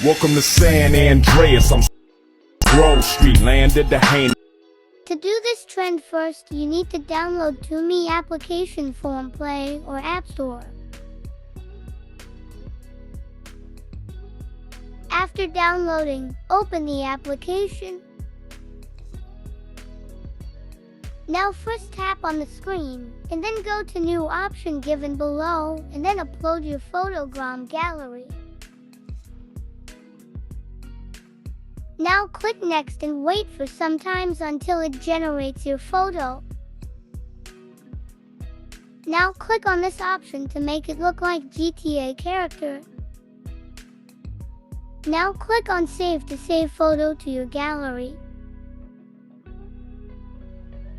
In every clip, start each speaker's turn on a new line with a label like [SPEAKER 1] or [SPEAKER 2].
[SPEAKER 1] Welcome to San Andreas, I'm Grove Street, landed the Hain.
[SPEAKER 2] To do this trend first, you need to download ToMe application from Play or App Store. After downloading, open the application. Now first tap on the screen, and then go to New option given below, and then upload your photogram gallery. Now click Next and wait for some time until it generates your photo. Now click on this option to make it look like GTA character. Now click on Save to save photo to your gallery.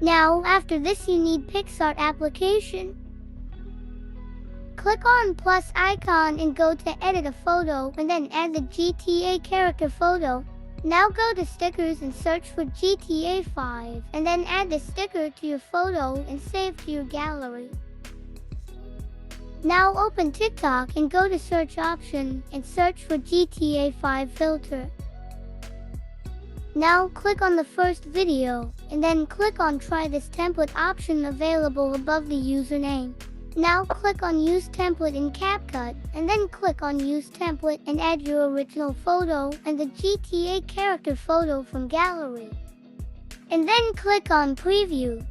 [SPEAKER 2] Now after this you need PicsArt application. Click on plus icon and go to Edit a photo and then add the GTA character photo. Now go to stickers and search for GTA 5 and then add the sticker to your photo and save to your gallery. Now open TikTok and go to search option and search for GTA 5 filter. Now click on the first video and then click on try this template option available above the username. Now click on use template in CapCut and then click on use template and add your original photo and the GTA character photo from gallery. And then click on preview.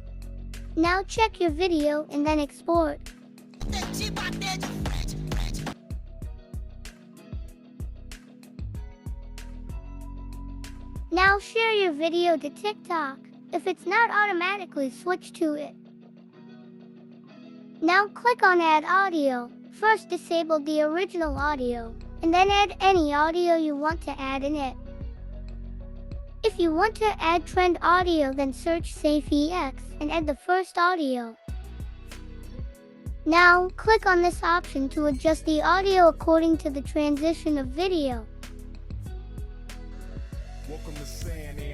[SPEAKER 2] Now check your video and then export. Now share your video to TikTok if it's not automatically switched to it. Now click on Add Audio. First disable the original audio, and then add any audio you want to add in it. If you want to add trend audio, then search SafeEX and add the first audio. Now click on this option to adjust the audio according to the transition of video.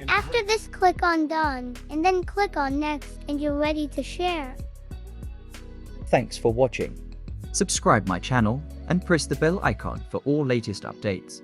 [SPEAKER 2] After this, click on Done, and then click on Next, and you're ready to share.
[SPEAKER 3] Thanks for watching. Subscribe my channel and press the bell icon for all latest updates.